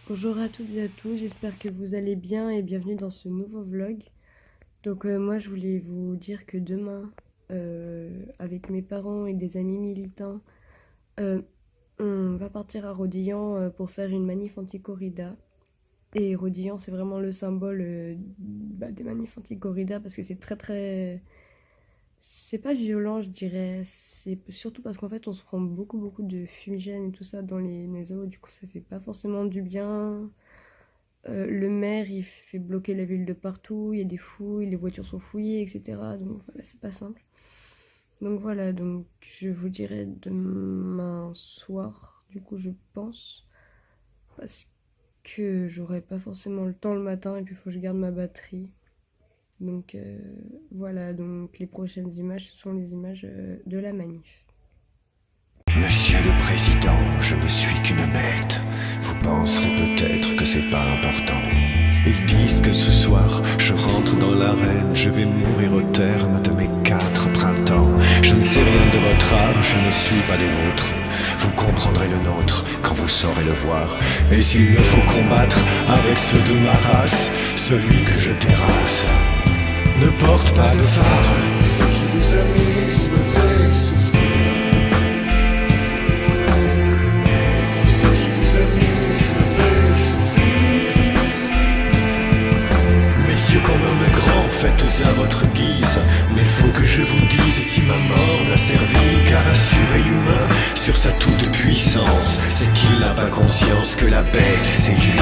Bonjour à toutes et à tous, j'espère que vous allez bien et bienvenue dans ce nouveau vlog. Donc moi je voulais vous dire que demain, avec mes parents et des amis militants, euh, on va partir à Rodillan pour faire une manif anti-corrida. Et Rodillan c'est vraiment le symbole des manifs anti-corrida parce que c'est très très... C'est pas violent je dirais, c'est surtout parce qu'en fait on se prend beaucoup de fumigène et tout ça dans les maisons, du coup ça fait pas forcément du bien. Le maire, il fait bloquer la ville de partout, il y a des fouilles, les voitures sont fouillées, etc. Donc voilà, c'est pas simple. Donc voilà, donc je vous dirai demain soir, du coup je pense, parce que j'aurai pas forcément le temps le matin et puis il faut que je garde ma batterie. Donc voilà, donc les prochaines images, ce sont les images de la manif. Monsieur le Président, je ne suis qu'une bête. Vous penserez peut-être que c'est pas important. Ils disent que ce soir, je rentre dans l'arène, je vais mourir au terme de mes 4 printemps. Je ne sais rien de votre art, je ne suis pas des vôtres. Vous comprendrez le nôtre quand vous saurez le voir. Et s'il me faut combattre avec ceux de ma race, celui que je terrasse ne porte pas de phare. Ce qui vous amuse me fait souffrir. Qu'on nomme grand, faites à votre guise. Mais faut que je vous dise si ma mort n'a servi qu'à rassurer l'humain sur sa toute puissance. C'est qu'il n'a pas conscience que la bête c'est lui.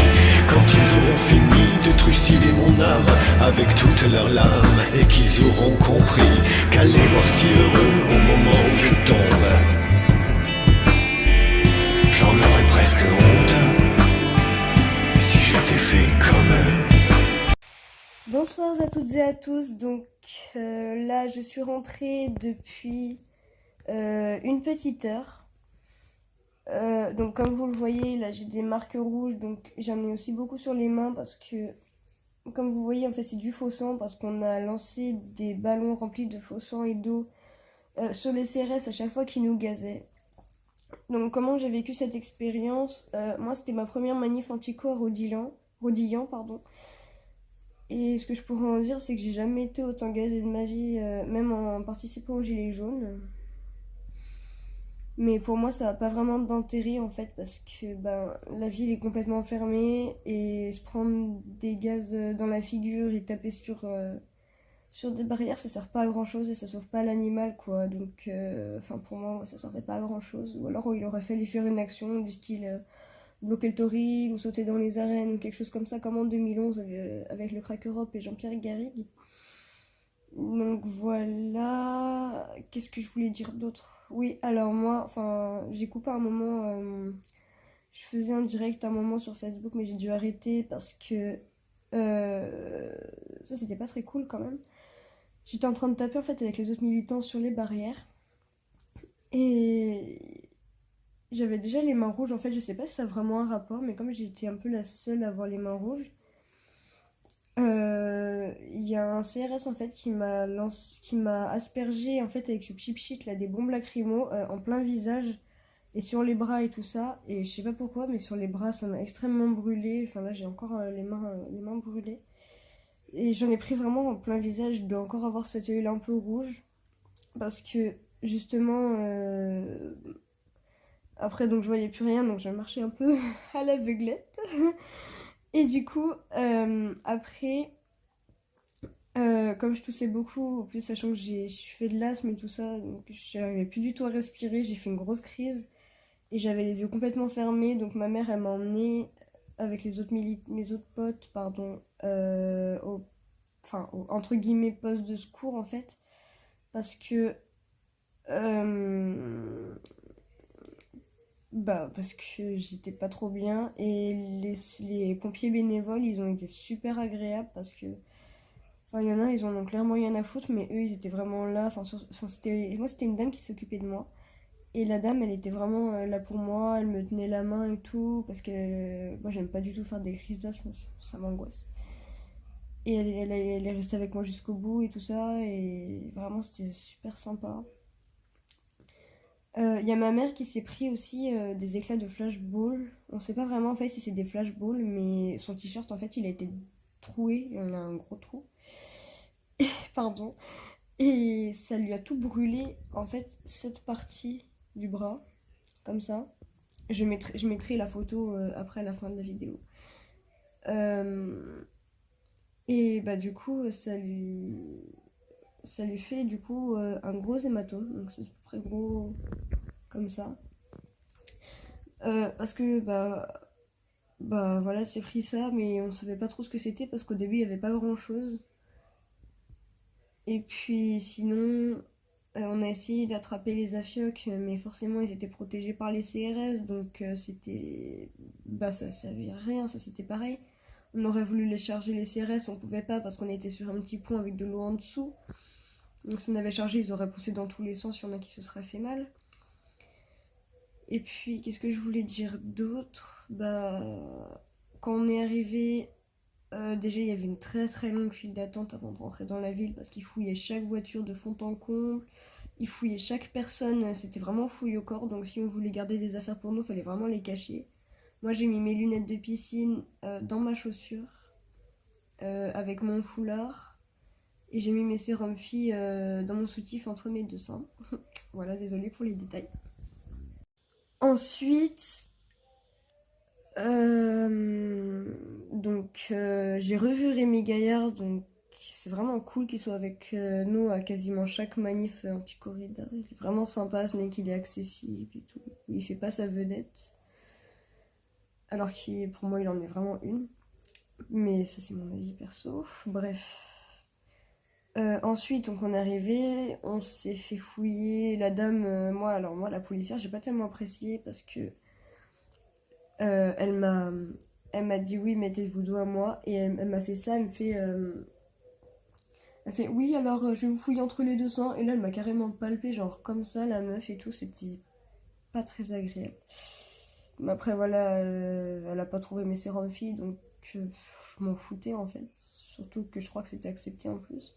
Quand ils auront fini de trucider mon âme avec toutes leurs lames, et qu'ils auront compris qu'à les voir si heureux au moment où je tombe, j'en aurais presque honte si j'étais fait comme eux. Bonsoir à toutes et à tous, donc là je suis rentrée depuis une petite heure. Donc comme vous le voyez, là j'ai des marques rouges, donc j'en ai aussi beaucoup sur les mains parce que, comme vous voyez, en fait c'est du faux sang parce qu'on a lancé des ballons remplis de faux sang et d'eau sur les CRS à chaque fois qu'ils nous gazaient. Donc comment j'ai vécu cette expérience? Moi c'était ma première manif anti-co à Rodillan, pardon. Et ce que je pourrais en dire, c'est que j'ai jamais été autant gazée de ma vie, même en participant aux Gilets jaunes. Mais pour moi, ça n'a pas vraiment d'intérêt en fait, parce que la ville est complètement fermée et se prendre des gaz dans la figure et taper sur des barrières, ça sert pas à grand chose et ça sauve pas l'animal quoi. Donc, pour moi, ça servait pas à grand chose. Ou alors, il aurait fallu faire une action du style bloquer le toril ou sauter dans les arènes ou quelque chose comme ça, comme en 2011 avec le Crack Europe et Jean-Pierre Garrigue. Donc voilà, qu'est-ce que je voulais dire d'autre? Oui, alors moi, j'ai coupé un moment, je faisais un direct un moment sur Facebook, mais j'ai dû arrêter parce que euh, ça c'était pas très cool quand même. J'étais en train de taper en fait avec les autres militants sur les barrières et j'avais déjà les mains rouges. En fait, je sais pas si ça a vraiment un rapport, mais comme j'étais un peu la seule à avoir les mains rouges, il y a un CRS en fait qui m'a aspergé en fait avec ce chip shit là des bombes lacrymo en plein visage et sur les bras et tout ça, et je sais pas pourquoi mais sur les bras ça m'a extrêmement brûlé. Enfin là j'ai encore les mains brûlées et j'en ai pris vraiment en plein visage. Je dois encore avoir cet œil là un peu rouge parce que justement après donc je voyais plus rien, donc j'ai marché un peu à l'aveuglette. Et du coup après comme je toussais beaucoup, en plus sachant que je fais de l'asthme et tout ça, donc j'arrivais plus du tout à respirer, j'ai fait une grosse crise et j'avais les yeux complètement fermés. Donc ma mère elle m'a emmenée avec mes autres potes pardon, au entre guillemets poste de secours en fait, parce que euh, parce que j'étais pas trop bien. Et les pompiers bénévoles ils ont été super agréables parce que il y en a, ils en ont clairement rien à foutre, mais eux, ils étaient vraiment là. Moi, c'était une dame qui s'occupait de moi. Et la dame, elle était vraiment là pour moi. Elle me tenait la main et tout. Parce que moi, j'aime pas du tout faire des crises d'asthme, ça m'angoisse. Et elle est restée avec moi jusqu'au bout et tout ça. Et vraiment, c'était super sympa. Il y a ma mère qui s'est pris aussi des éclats de flashball. On sait pas vraiment en fait si c'est des flashballs, mais son t-shirt en fait il a été troué, il en a un gros trou. Pardon. Et ça lui a tout brûlé en fait cette partie du bras, comme ça. Je mettrai la photo après la fin de la vidéo. Euh, et bah du coup ça lui fait du coup un gros hématome, donc c'est à peu près gros comme ça. Parce que bah voilà, c'est pris ça, mais on savait pas trop ce que c'était parce qu'au début il y avait pas grand chose. Et puis sinon, on a essayé d'attraper les afiocs, mais forcément ils étaient protégés par les CRS, donc bah ça servait à rien, ça c'était pareil. On aurait voulu les charger les CRS, on pouvait pas parce qu'on était sur un petit pont avec de l'eau en dessous. Donc si on avait chargé, ils auraient poussé dans tous les sens, il y en a qui se seraient fait mal. Et puis, qu'est-ce que je voulais dire d'autre? Bah, quand on est arrivé, déjà il y avait une très très longue file d'attente avant de rentrer dans la ville parce qu'ils fouillaient chaque voiture de fond en comble, ils fouillaient chaque personne, c'était vraiment fouille au corps, donc si on voulait garder des affaires pour nous, il fallait vraiment les cacher. Moi j'ai mis mes lunettes de piscine dans ma chaussure, avec mon foulard, et j'ai mis mes sérums filles dans mon soutif entre mes deux seins. Voilà, désolée pour les détails. Ensuite, j'ai revu Rémi Gaillard, donc c'est vraiment cool qu'il soit avec nous à quasiment chaque manif anti-corrida. Il est vraiment sympa, ce mec, il est accessible et tout. Il fait pas sa vedette, alors que pour moi il en est vraiment une. Mais ça c'est mon avis perso. Bref. Ensuite, donc on est arrivé, on s'est fait fouiller. La dame, moi la policière, j'ai pas tellement apprécié parce que euh, elle m'a elle m'a dit oui, mettez vos doigts à moi. Et elle m'a fait ça, elle fait oui, alors je vais vous fouiller entre les deux sangs. Et là, elle m'a carrément palpé, genre comme ça, la meuf et tout, c'était pas très agréable. Mais après, voilà, elle a pas trouvé mes sérums filles, donc je m'en foutais en fait. Surtout que je crois que c'était accepté en plus.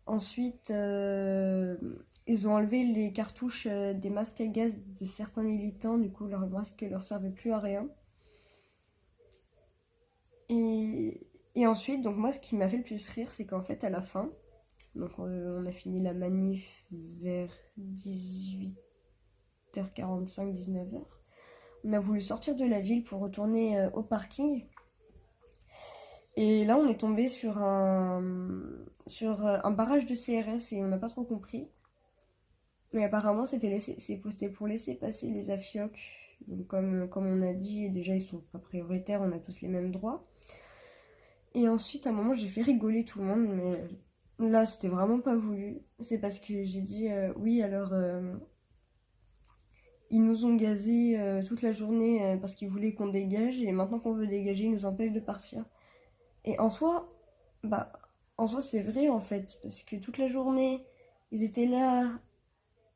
Ensuite, ils ont enlevé les cartouches des masques à gaz de certains militants, du coup, leurs masques ne leur servaient plus à rien. Et ensuite, donc moi, ce qui m'a fait le plus rire, c'est qu'en fait, à la fin, donc on a fini la manif vers 18h45, 19h. On a voulu sortir de la ville pour retourner au parking. Et là, on est tombé sur un barrage de CRS et on n'a pas trop compris. Mais apparemment, c'était pour laisser passer les afiocs. Donc, comme on a dit, déjà, ils sont pas prioritaires, on a tous les mêmes droits. Et ensuite, à un moment, j'ai fait rigoler tout le monde, mais là, c'était vraiment pas voulu. C'est parce que j'ai dit, oui, alors, ils nous ont gazés toute la journée parce qu'ils voulaient qu'on dégage, et maintenant qu'on veut dégager, ils nous empêchent de partir. Et bah, en soi, c'est vrai, en fait, parce que toute la journée, ils étaient là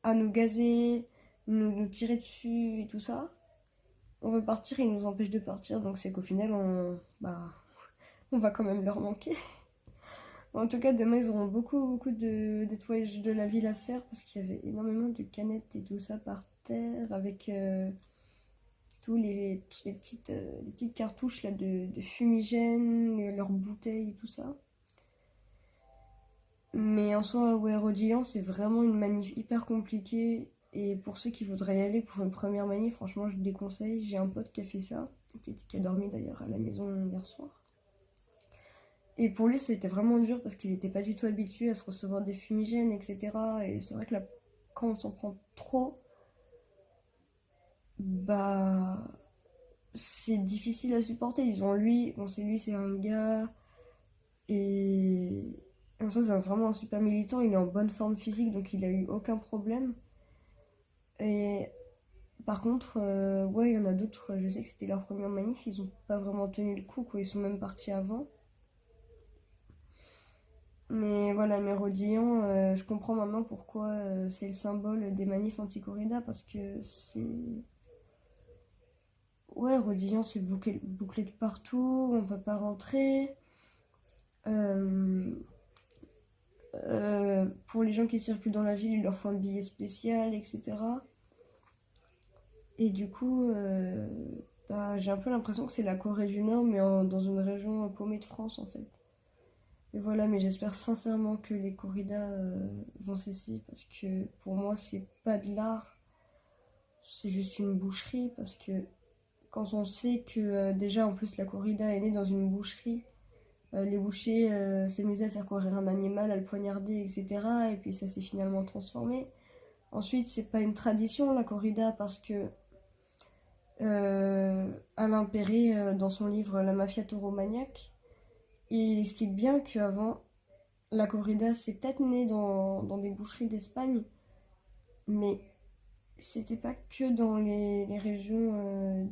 à nous gazer, nous tirer dessus et tout ça. On veut partir et ils nous empêchent de partir, donc c'est qu'au final, on va quand même leur manquer. En tout cas, demain, ils auront beaucoup de nettoyage de la ville à faire parce qu'il y avait énormément de canettes et tout ça par terre avec les petites cartouches là, de fumigène, leurs bouteilles et tout ça. Mais en soi, ouais, Rodillan, c'est vraiment une manif hyper compliquée. Et pour ceux qui voudraient y aller pour une première manif, franchement, je déconseille. J'ai un pote qui a fait ça, qui a dormi d'ailleurs à la maison hier soir. Et pour lui, c'était vraiment dur parce qu'il n'était pas du tout habitué à se recevoir des fumigènes, etc. Et c'est vrai que là, quand on s'en prend trop, bah, c'est difficile à supporter. Disons, c'est un gars. Et en soi, c'est vraiment un super militant. Il est en bonne forme physique, donc il a eu aucun problème. Et par contre, ouais, il y en a d'autres. Je sais que c'était leur première manif. Ils ont pas vraiment tenu le coup, quoi. Ils sont même partis avant. Mais voilà, Mérodillan, je comprends maintenant pourquoi c'est le symbole des manifs anti-corrida parce que c'est. Ouais, Rodillan, c'est bouclé de partout, on peut pas rentrer. Euh, pour les gens qui circulent dans la ville, il leur faut un billet spécial, etc. Et du coup, j'ai un peu l'impression que c'est la Corée du Nord, mais dans une région paumée de France en fait. Et voilà, mais j'espère sincèrement que les corridas vont cesser parce que pour moi, c'est pas de l'art, c'est juste une boucherie. Parce que quand on sait que déjà en plus la corrida est née dans une boucherie, les bouchers s'amusaient à faire courir un animal, à le poignarder, etc. Et puis ça s'est finalement transformé. Ensuite, c'est pas une tradition la corrida parce que Alain Perret, dans son livre La mafia tauromaniaque, il explique bien qu'avant, la corrida c'est peut-être né dans des boucheries d'Espagne, mais c'était pas que dans les régions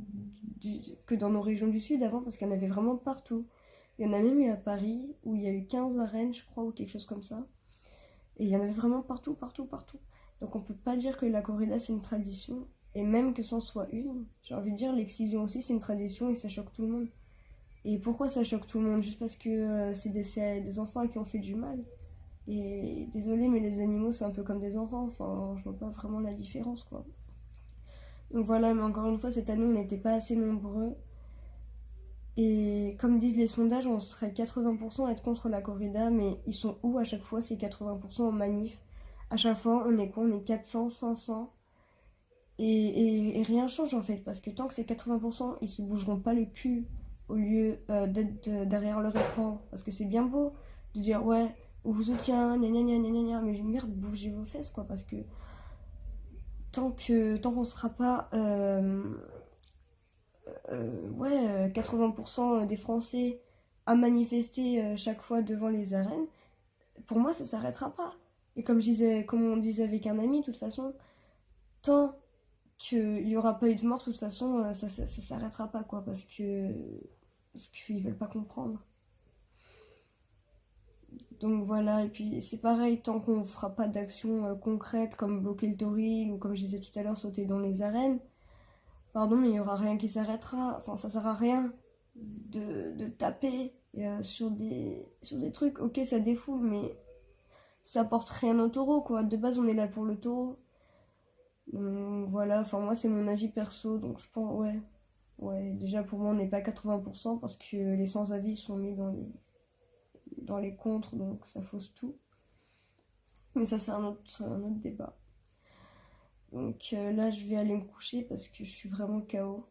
que dans nos régions du sud avant, parce qu'il y en avait vraiment partout. Il y en a même eu à Paris où il y a eu 15 arènes, je crois, ou quelque chose comme ça. Et il y en avait vraiment partout, partout, partout. Donc on peut pas dire que la corrida c'est une tradition, et même que c'en soit une, j'ai envie de dire l'excision aussi c'est une tradition et ça choque tout le monde. Et pourquoi ça choque tout le monde? Juste parce que c'est des enfants à qui on fait du mal. Et désolé, mais les animaux, c'est un peu comme des enfants. Enfin, je vois pas vraiment la différence, quoi. Donc voilà, mais encore une fois, cette année, on n'était pas assez nombreux. Et comme disent les sondages, on serait 80% à être contre la corrida, mais ils sont où à chaque fois ces 80% en manif? À chaque fois, on est quoi? On est 400, 500. Et rien change en fait, parce que tant que c'est 80%, ils se bougeront pas le cul au lieu d'être derrière leur écran. Parce que c'est bien beau de dire ouais, on vous soutient, gna gna gna gna gna, mais merde, bougez vos fesses quoi, parce que tant qu'on sera pas ouais, 80% des Français à manifester chaque fois devant les arènes, pour moi ça s'arrêtera pas. Et comme on disait avec un ami, de toute façon, tant qu'il n'y aura pas eu de mort, de toute façon, ça s'arrêtera pas, quoi, parce qu'ils veulent pas comprendre. Donc voilà, et puis c'est pareil, tant qu'on fera pas d'action concrète comme bloquer le toril ou comme je disais tout à l'heure, sauter dans les arènes, pardon, mais il y aura rien qui s'arrêtera. Enfin, ça sert à rien de taper sur des trucs. Ok, ça défoule, mais ça apporte rien au taureau, quoi. De base, on est là pour le taureau. Donc voilà, enfin moi c'est mon avis perso, donc je pense, ouais. Ouais, déjà pour moi on n'est pas à 80% parce que les sans-avis sont mis dans les contres, donc ça fausse tout. Mais ça c'est un autre débat. Donc là je vais aller me coucher parce que je suis vraiment KO.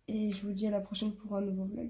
Et je vous dis à la prochaine pour un nouveau vlog.